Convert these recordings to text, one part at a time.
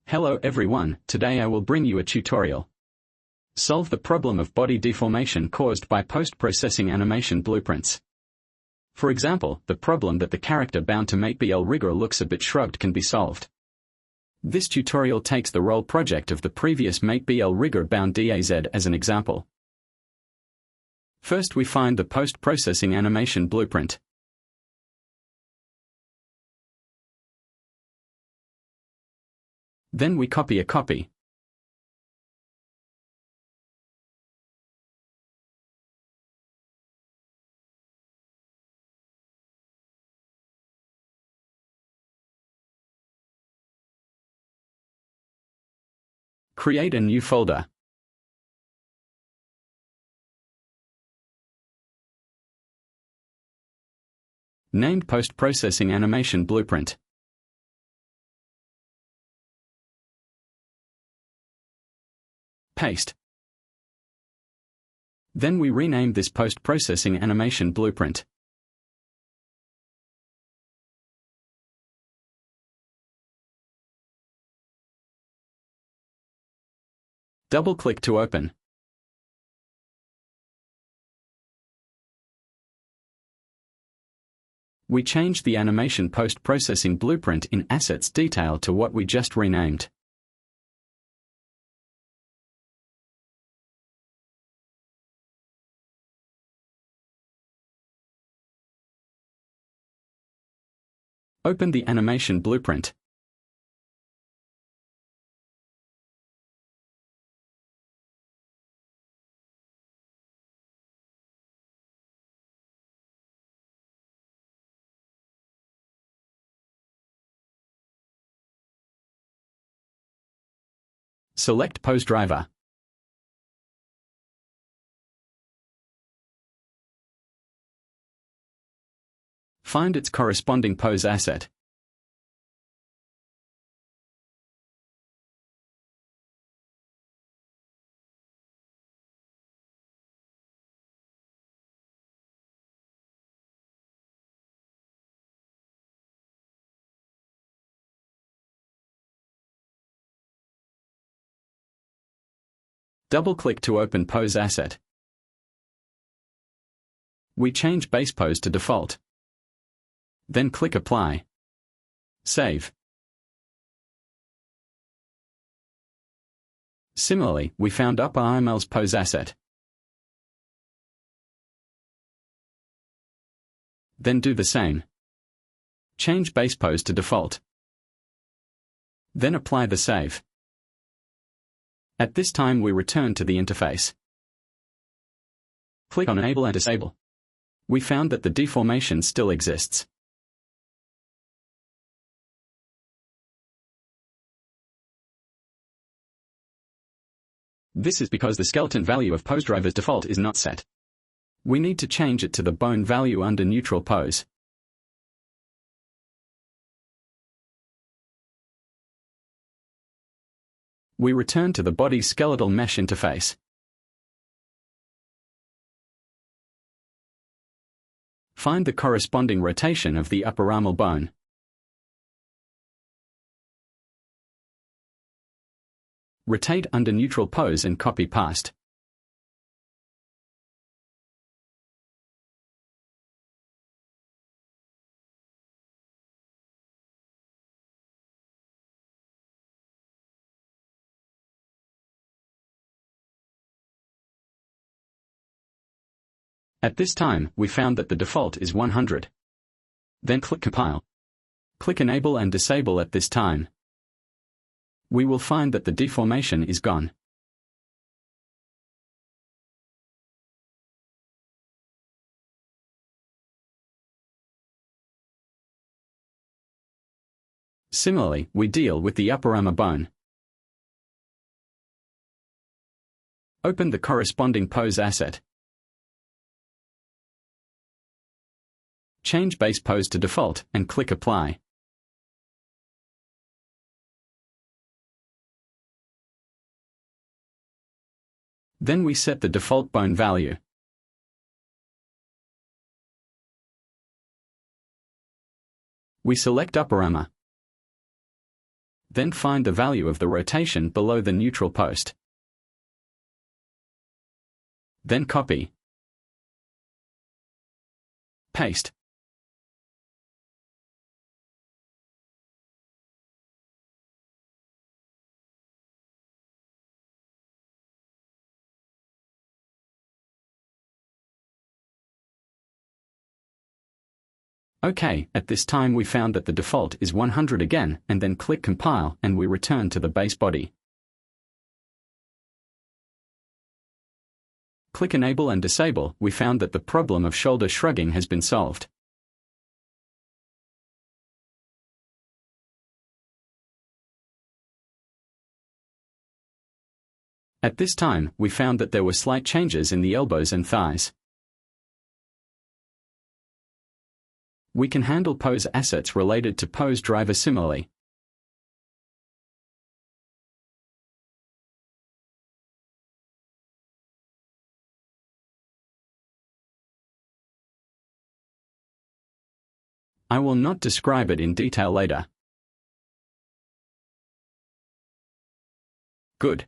Hello everyone, today I will bring you a tutorial. Solve the problem of body deformation caused by post-processing animation blueprints. For example, the problem that the character bound to metablriger looks a bit shrugged can be solved. This tutorial takes the role project of the previous metablriger bound DAZ as an example. First we find the post-processing animation blueprint. Then we copy a copy. Create a new folder. Named Post-Processing Animation Blueprint. Paste. Then we rename this post-processing animation blueprint. Double-click to open. We change the animation post-processing blueprint in Assets Detail to what we just renamed. Open the animation blueprint. Select Pose Driver. Find its corresponding pose asset. Double-click to open Pose Asset. We change Base Pose to default. Then click Apply. Save. Similarly, we found upperIML's pose asset. Then do the same. Change Base Pose to default. Then apply the save. At this time we return to the interface. Click on Enable and Disable. We found that the deformation still exists. This is because the skeleton value of pose driver's default is not set. We need to change it to the bone value under neutral pose. We return to the body's skeletal mesh interface. Find the corresponding rotation of the upper armal bone. Rotate under neutral pose and copy past. At this time, we found that the default is 100. Then click Compile. Click Enable and Disable at this time. We will find that the deformation is gone. Similarly, we deal with the upper armor bone. Open the corresponding pose asset. Change Base Pose to default and click Apply. Then we set the default bone value. We select upper armor. Then find the value of the rotation below the neutral post. Then copy. Paste. OK, at this time we found that the default is 100 again, and then click compile and we return to the base body. Click enable and disable, we found that the problem of shoulder shrugging has been solved. At this time, we found that there were slight changes in the elbows and thighs. We can handle pose assets related to pose driver similarly. I will not describe it in detail later. Good.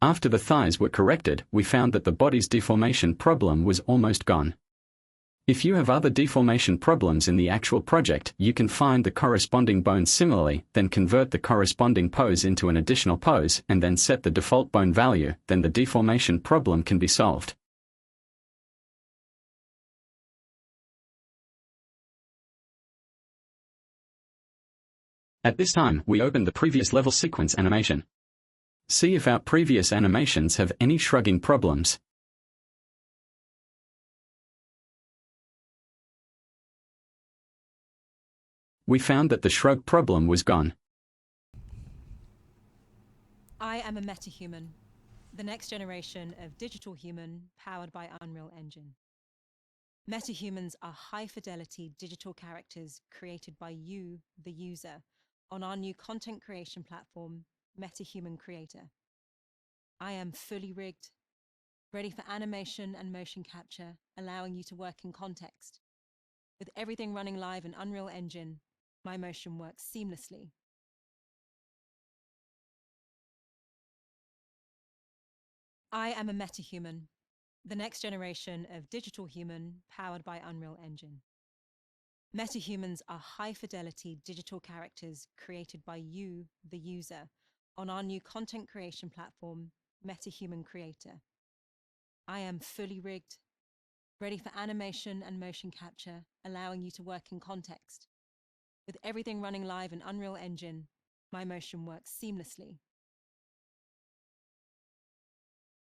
After the thighs were corrected, we found that the body's deformation problem was almost gone. If you have other deformation problems in the actual project, you can find the corresponding bone similarly, then convert the corresponding pose into an additional pose, and then set the default bone value, then the deformation problem can be solved. At this time, we open the previous level sequence animation. See if our previous animations have any shrugging problems. We found that the shrug problem was gone. I am a MetaHuman, the next generation of digital human powered by Unreal Engine. MetaHumans are high-fidelity digital characters created by you, the user, on our new content creation platform, MetaHuman Creator. I am fully rigged, ready for animation and motion capture, allowing you to work in context. With everything running live in Unreal Engine, my motion works seamlessly. I am a MetaHuman, the next generation of digital human powered by Unreal Engine. MetaHumans are high-fidelity digital characters created by you, the user, on our new content creation platform, MetaHuman Creator. I am fully rigged, ready for animation and motion capture, allowing you to work in context. With everything running live in Unreal Engine, my motion works seamlessly.